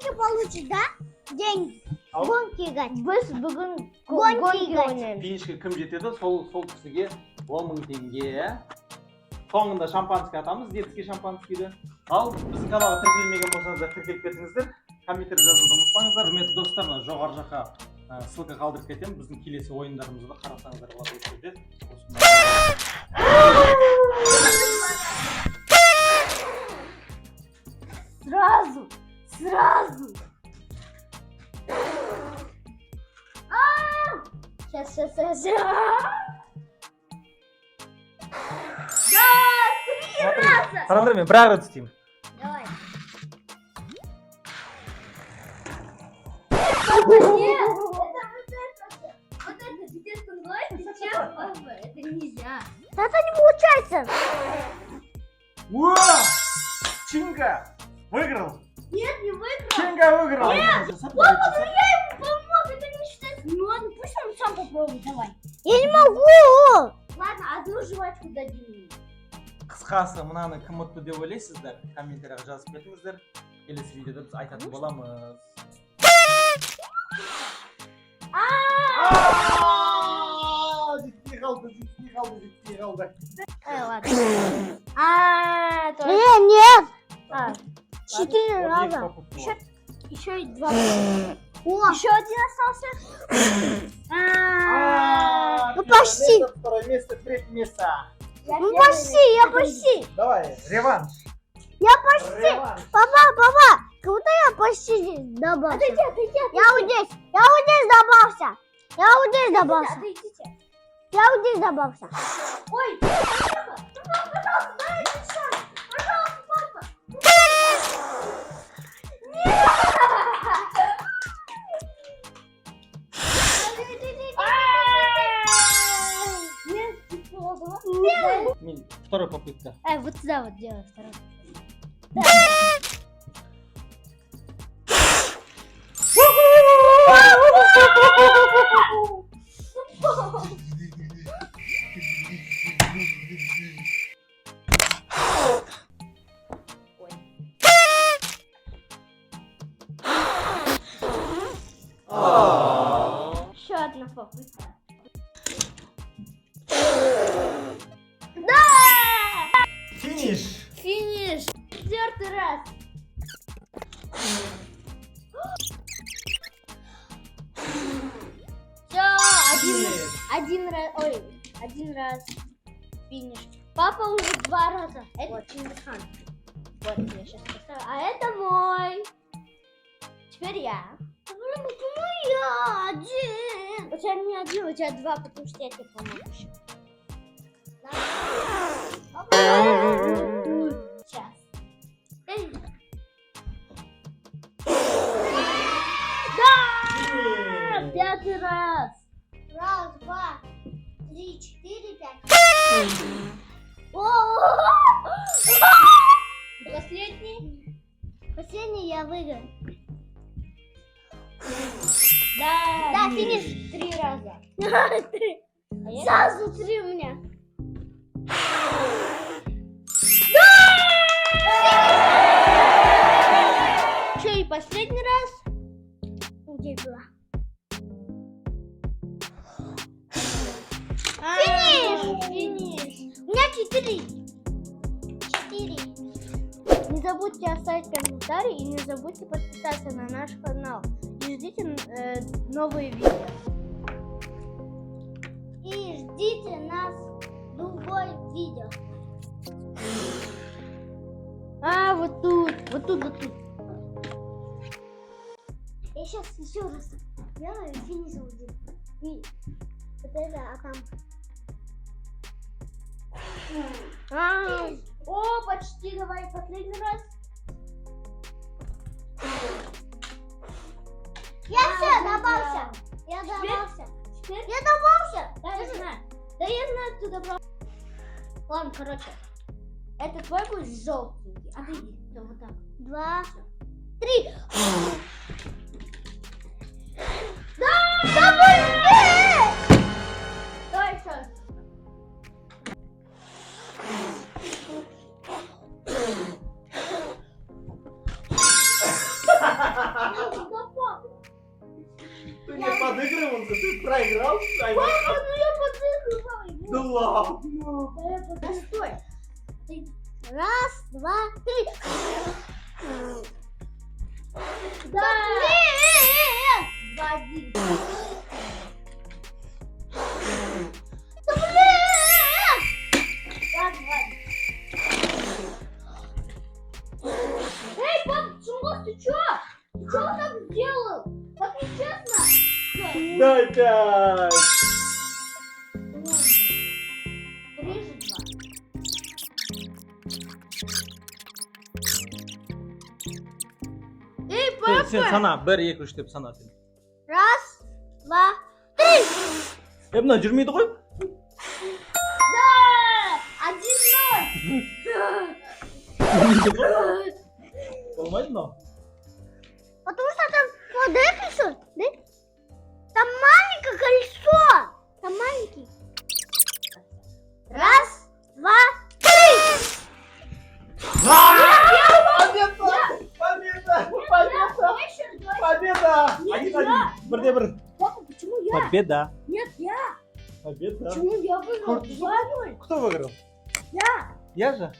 деньги получишь, да? Деньги. Ал. Гонки играть. Biz bugün Гонки gol играть. oynayalım. Финишке кім жетеді, сол кісіге 10 000 теңге. Соңында шампанский атамыз, детский шампанскийді. Ал біздің каналға тіркелмеген болсаңыздар тіркеліп кетіңіздер. Комментарий жазуды ұмытпаңыздар. Құрметті достар, мына жоғары жаққа ссылка қалдырып кетемін. Біздің келесі ойындарымызды да қарасаңыздар болады осы жерде. Сразу. Сейчас. Қараңдар, мен бір-ақ рет істеймін. Давай. Нет, вот это тебе становится, сейчас, папа, это нельзя. Это не получается. Уа! Чинга выиграл! Нет, не выиграл. Чинга выиграл! Нет! Папа, я ему помог, это не считается. Ну ладно, пусть он сам попробует, давай. Я не могу. Ладно, одну жвачку дадим ему. Қысқасы мынаны кім ұтты деп ойлайсыздар? Комментарияға жазып кетіңіздер. Келесі видеода біз айтатын боламыз. Жетпей қалды. Ладно. Нет. А, 4 раза. еще и два. О, Еще один остался. Ну почти. Второе место, третье место. Ну почти, я почти. Давай, реванш. Я почти. Реванш. Папа, куда я почти добрался? Отойди. Я вот здесь добрался. Отойдите. Я вот здесь добрался. Ой, папа, пожалуйста, дай мне шанс. Пожалуйста, папа. Вторая попытка. Вот сюда вот делай второй. Еще одна попытка. Финиш. Финиш. 4-й раз. Все, один раз финиш. Папа уже 2 раза. Это вот Чингисхан. Вот я сейчас поставлю. А это мой. Теперь я. Блин, почему я один? У тебя не один, у тебя 2, потому что я тебе помогу еще. Сейчас. Да! 5-й раз. Раз, два, 3, 4, 5. Последний. Последний я выиграл. Да, финиш. 3 раза. Сразу 3 у меня. Что, и последний раз? Где была? Финиш. У меня 4. Не забудьте оставить комментарий и не забудьте подписаться на наш канал. И ждите новые видео. И ждите нас в другой видео. Вот тут. Я сейчас еще раз делаю финиш будет. И вот это, а там. О, почти, давай последний раз. Я все добавился. Я добавился. Теперь? Я добавился. Да, я знаю. Да я знаю, ты добрал. Ладно, короче. Это твой будет желтенький. Отойди. Да, вот так. 2, 3. Да блин! Давай еще раз. Подыгрывал, ты проиграл. Папа, ну я подыгрывала ему. Да ладно. Да я подыгрывала. Стой. Раз, два, три. Да. Нет. 2-1. Да блин. Ладно. Эй, пап, Шунгос, ты чё? Ты чё так сделал? Так нечестно. Дай 5. Реже 2. Эй, папа! Sen sana 1 2 3 deb sana sen. Раз, два, три! Mına жүрмейді ғой. Да! 1-0! Болмайды мынау. Потому что там вот это что? Да? Там маленькое колесо! Там маленький. Раз, два, три! Победа! 1-1. 1-1. Папа, почему я? Победа. Нет, я. Победа. Почему я выиграл? Курт. 2-0. Кто выиграл? Я. Я же.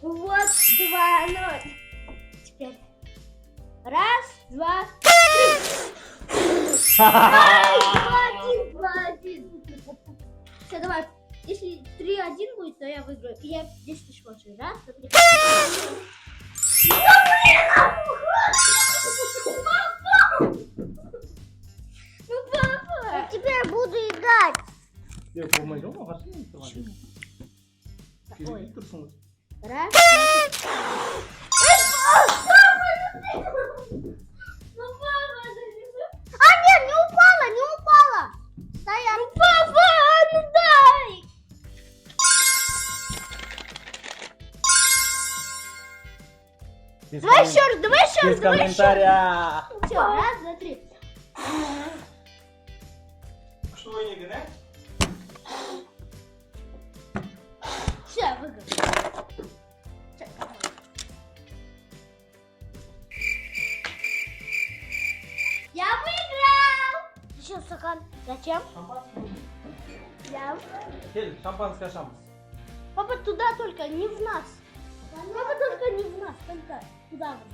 Вот 2-0. Теперь. Раз, два, три. 2-1. Все, давай. Если 3-1 будет, то я выиграю. И я 10 тысяч получу. Раз, два, три. Ну, папа! Я теперь буду играть. Я болмайды ғой, қарсы мен тұрмайды. Ой. Тұрсыңыз. Раз. А, нет, не упала, не упала. Стоять. Ну, папа, ну дай. Давай еще раз, давай еще раз, Без давай еще раз. комментария. Все, раз, два, три. Что вы не играете? Все, я выиграл. Всё, давай. Я выиграл! Еще стакан. Зачем? Я. Кель, шампанское шампус. Папа, туда только, не в нас. Папа, только не в нас, только туда вот.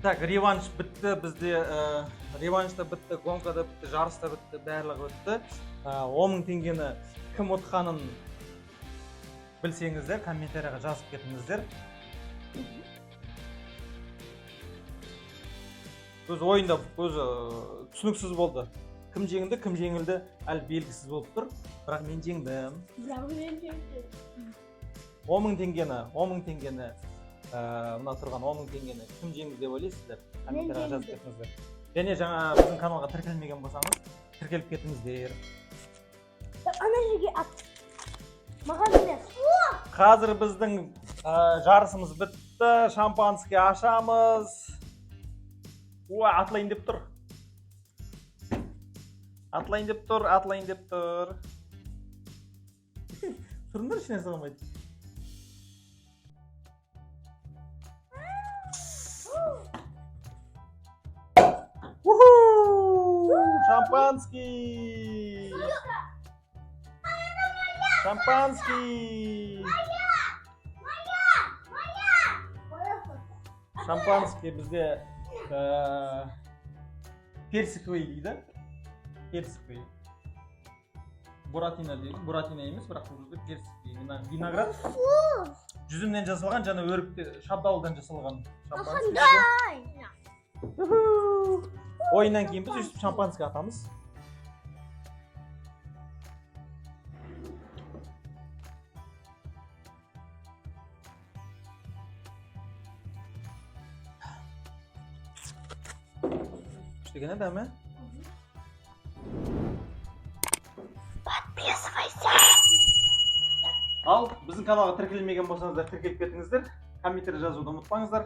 Так, реванш бітті, бізде реваншта бітті, гонкада бітті, жарыста бітті, барлығы бітті. 10 000 теңгені кім ұтқанын білсеңіздер, комментарияға жазып кетіңіздер. Көз ойында көзі түсініксіз болды. Кім жеңілді, кім жеңілді, әлі белгісіз болып тұр. Бірақ мен жеңдім. 10 000 теңгені мына тұрған 10 000 теңгені кім жеңді деп ойлайсыздар? Комментарияға жазып кетіңіздер. Және жаңа біздің каналға тіркелмеген болсаңыз, тіркеліп кетіңіздер. Ана жерге ат. Маған берес. Қазір біздің жарысымыз бітті, шампанский ашамыз. Атлайын деп тұр. Атлайын деп тұр. Тұрыңдар, ішіне сығылмайды. Шампанский! Шампанский! Шампанский бізде персиковый дейді. Персиковый. Буратино дейді. Буратино емес, бірақ бұл жерде персиковый. Виноград. Жүзімнен жасалған, және өрікте шабдауылдан жасалған шампанский. Ойыннан кейін біз үстіп шампанский атамыз. Күштеген әдәме? Подписывайся. Ал, біздің каналға тіркелмеген болсаңыздар, тіркеліп кетіңіздер. Комментарий жазуды ұмытпаңыздар.